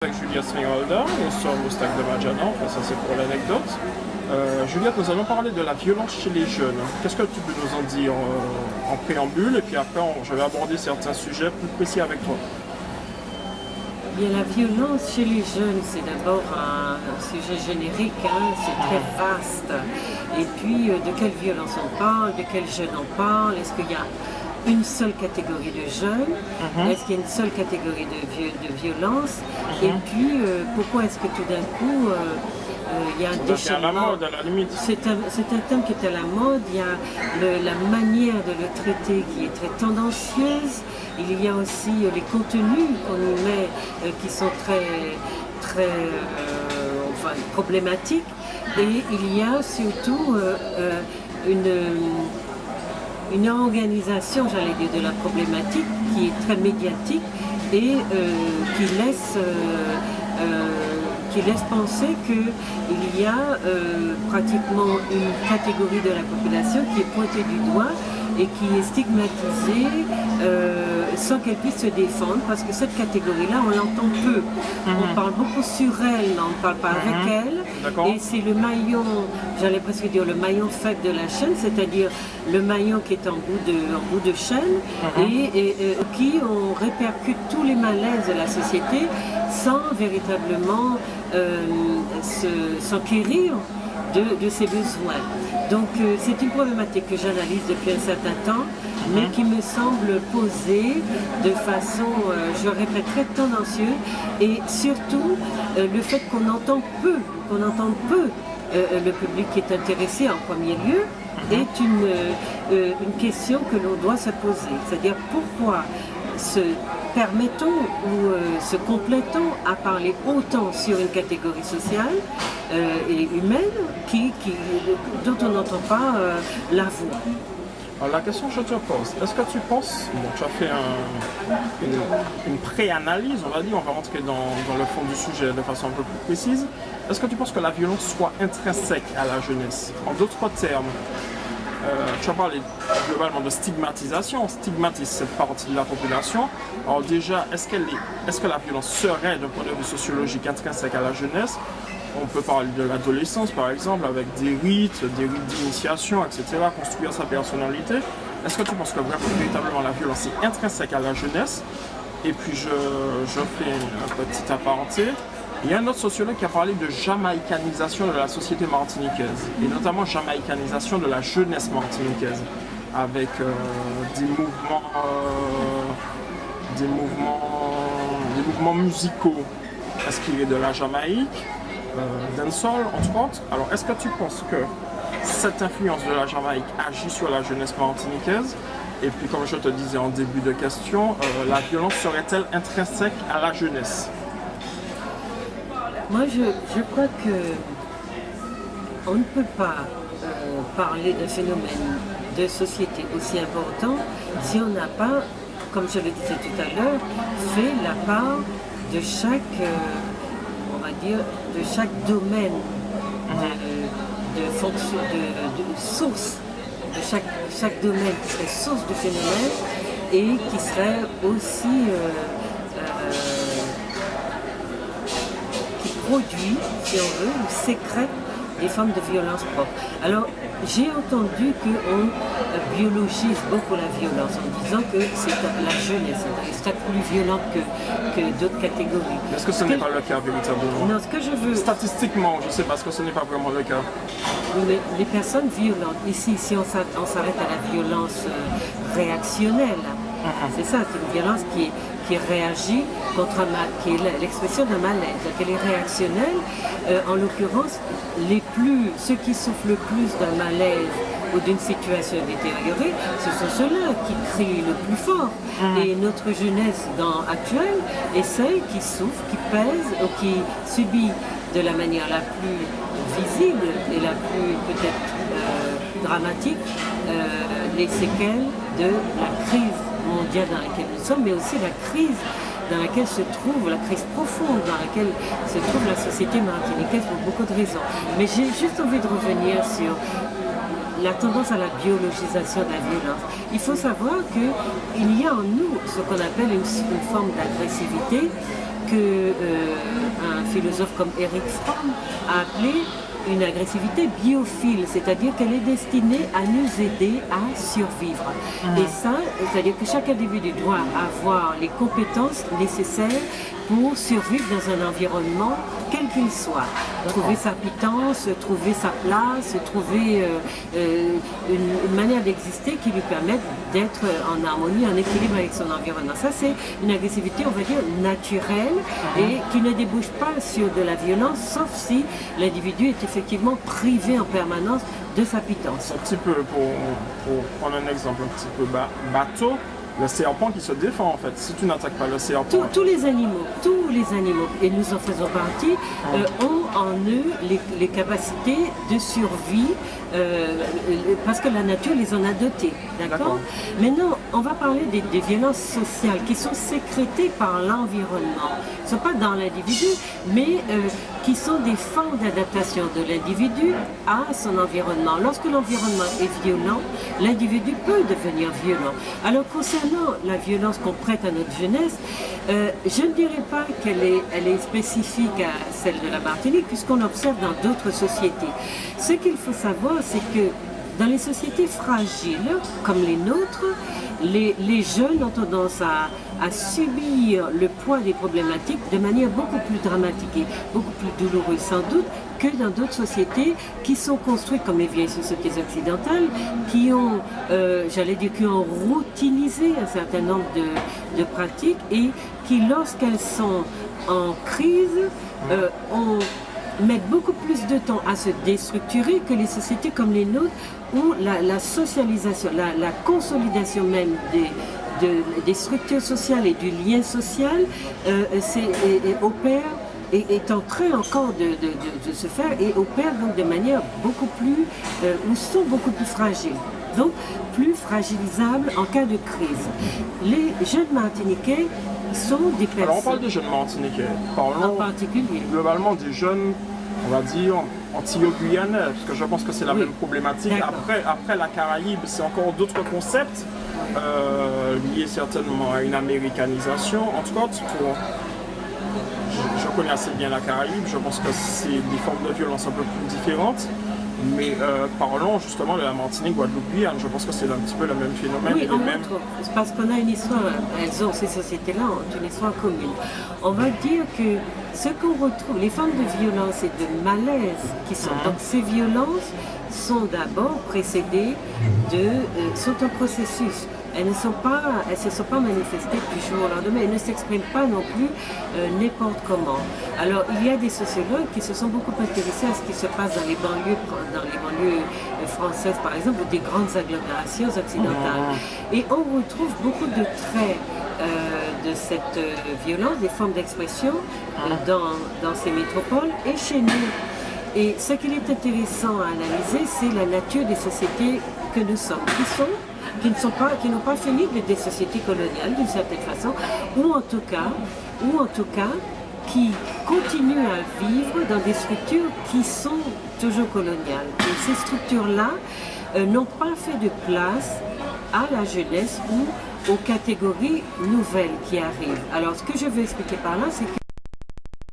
Avec Juliette Swinholder, nous sommes au Stack de Majana, enfin ça c'est pour l'anecdote. Juliette, nous allons parler de la violence chez les jeunes. Qu'est-ce que tu peux nous en dire en préambule et puis après je vais aborder certains sujets plus précis avec toi. Bien, la violence chez les jeunes, c'est d'abord un sujet générique, hein, c'est très vaste. Et puis, de quelle violence on parle, de quels jeunes on parle, est-ce qu'il y a une seule catégorie de jeunes, est-ce qu'il y a une seule catégorie de violence, et puis pourquoi est-ce que tout d'un coup il y a un déchaînement. C'est un thème qui est à la mode, il y a la manière de le traiter qui est très tendancieuse, il y a aussi les contenus qu'on nous met qui sont très problématiques, et il y a surtout une organisation, j'allais dire, de la problématique qui est très médiatique et qui laisse penser qu'il y a pratiquement une catégorie de la population qui est pointée du doigt et qui est stigmatisée sans qu'elle puisse se défendre, parce que cette catégorie-là, on l'entend peu. On parle beaucoup sur elle, mais on ne parle pas avec elle. Et c'est le maillon, j'allais presque dire le maillon faible de la chaîne, c'est-à-dire le maillon qui est en bout de chaîne et qui on répercute tous les malaises de la société sans véritablement s'enquérir de ses besoins. Donc c'est une problématique que j'analyse depuis un certain temps, mais qui me semble posée de façon, je répète, très tendancieuse, et surtout le fait qu'on entend peu le public qui est intéressé en premier lieu est une question que l'on doit se poser. C'est-à-dire pourquoi se permettons ou se complétons à parler autant sur une catégorie sociale et humaine dont on n'entend pas la voix. Alors, la question que je te pose, est-ce que tu penses, bon, tu as fait une pré-analyse, on va dire, on va rentrer dans le fond du sujet de façon un peu plus précise, est-ce que tu penses que la violence soit intrinsèque à la jeunesse? En d'autres termes, tu as parlé globalement de stigmatisation, on stigmatise cette partie de la population. Alors déjà, est-ce que la violence serait, d'un point de vue sociologique, intrinsèque à la jeunesse? On peut parler de l'adolescence par exemple, avec des rites d'initiation, etc., construire sa personnalité. Est-ce que tu penses que véritablement la violence est intrinsèque à la jeunesse? Et puis je fais un petit aparté. Il y a un autre sociologue qui a parlé de jamaïcanisation de la société martiniquaise, et notamment jamaïcanisation de la jeunesse martiniquaise, avec des mouvements musicaux inspirés de la Jamaïque, dancehall entre autres. Alors est-ce que tu penses que cette influence de la Jamaïque agit sur la jeunesse martiniquaise? Et puis comme je te disais en début de question, la violence serait-elle intrinsèque à la jeunesse? Moi, je crois que on ne peut pas parler d'un phénomène de société aussi important si on n'a pas, comme je le disais tout à l'heure, fait la part de chaque, on va dire, de chaque domaine de fonction, de source, de chaque domaine qui serait source du phénomène et qui serait aussi produit, si on veut, ou sécrète des formes de violence propres. Alors, j'ai entendu qu'on biologise beaucoup la violence en disant que c'est la jeunesse, c'est plus violente que d'autres catégories. Est-ce que ce n'est pas le cas véritablement? Non, ce que je veux... Statistiquement, je ne sais pas, est-ce que ce n'est pas vraiment le cas? Mais les personnes violentes, ici, si on s'arrête à la violence réactionnelle, c'est ça, c'est une violence qui réagit contre qui est l'expression d'un malaise. Donc elle est réactionnelle. En l'occurrence, ceux qui souffrent le plus d'un malaise ou d'une situation détériorée, ce sont ceux-là qui crient le plus fort. Et notre jeunesse actuelle est celle qui souffre, qui pèse ou qui subit de la manière la plus visible et la plus peut-être dramatique les séquelles de la crise mondiale dans laquelle nous sommes, mais aussi la crise dans laquelle se trouve, la crise profonde dans laquelle se trouve la société martiniquaise pour beaucoup de raisons. Mais j'ai juste envie de revenir sur la tendance à la biologisation de la violence. Il faut savoir qu'il y a en nous ce qu'on appelle une forme d'agressivité que un philosophe comme Eric Fromm a appelé une agressivité biophile, c'est-à-dire qu'elle est destinée à nous aider à survivre. Et ça, c'est-à-dire que chaque individu doit avoir les compétences nécessaires pour survivre dans un environnement quel qu'il soit. Trouver sa pitance, trouver sa place, trouver une manière d'exister qui lui permette d'être en harmonie, en équilibre avec son environnement. Ça, c'est une agressivité, on va dire, naturelle et qui ne débouche pas sur de la violence, sauf si l'individu est effectivement privé en permanence de sa pitance. Un petit peu, pour prendre un exemple un petit peu bateau, le serpent qui se défend en fait. Si tu n'attaques pas le serpent... Tous les animaux, et nous en faisons partie, ont en eux les capacités de survie parce que la nature les en a dotés. D'accord. Maintenant, on va parler des violences sociales qui sont sécrétées par l'environnement. Ce ne sont pas dans l'individu, mais qui sont des formes d'adaptation de l'individu à son environnement. Lorsque l'environnement est violent, l'individu peut devenir violent. Alors, concernant la violence qu'on prête à notre jeunesse, je ne dirais pas qu'elle est spécifique à celle de la Martinique, puisqu'on observe dans d'autres sociétés. Ce qu'il faut savoir, c'est que dans les sociétés fragiles, comme les nôtres, les jeunes ont tendance à subir le poids des problématiques de manière beaucoup plus dramatique et beaucoup plus douloureuse sans doute que dans d'autres sociétés qui sont construites comme les vieilles sociétés occidentales, qui ont, qui ont routinisé un certain nombre de pratiques et qui, lorsqu'elles sont en crise, mettent beaucoup plus de temps à se déstructurer que les sociétés comme les nôtres où la socialisation, la consolidation même des structures sociales et du lien social opère et est en train encore de se faire et opère donc de manière beaucoup plus, ou sont beaucoup plus fragiles. Donc plus fragilisables en cas de crise. Les jeunes Martiniquais sont des personnes... Alors on parle des jeunes Martiniquais, parlons en particulier. Globalement des jeunes, on va dire, antilo-guyanais, parce que je pense que c'est la même problématique. Après la Caraïbe, c'est encore d'autres concepts, liés certainement à une américanisation. En tout cas, je connais assez bien la Caraïbe, je pense que c'est des formes de violence un peu plus différentes. Mais parlons justement de la Martinique, Guadeloupe, Guyane, je pense que c'est un petit peu le même phénomène. Oui, c'est parce qu'on a une histoire, ces sociétés-là ont une histoire commune. On va dire que ce qu'on retrouve, les formes de violence et de malaise qui sont, donc ces violences sont d'abord précédées sont un processus. Elles ne se sont pas manifestées du jour au lendemain, elles ne s'expriment pas non plus n'importe comment. Alors il y a des sociologues qui se sont beaucoup intéressés à ce qui se passe dans les banlieues françaises par exemple, ou des grandes agglomérations occidentales. Et on retrouve beaucoup de traits de cette violence, des formes d'expression dans ces métropoles et chez nous. Et ce qu'il est intéressant à analyser, c'est la nature des sociétés que nous sommes, qui n'ont pas fini d'être des sociétés coloniales d'une certaine façon, ou en tout cas qui continuent à vivre dans des structures qui sont toujours coloniales. Et ces structures-là n'ont pas fait de place à la jeunesse ou aux catégories nouvelles qui arrivent. Alors ce que je veux expliquer par là, c'est que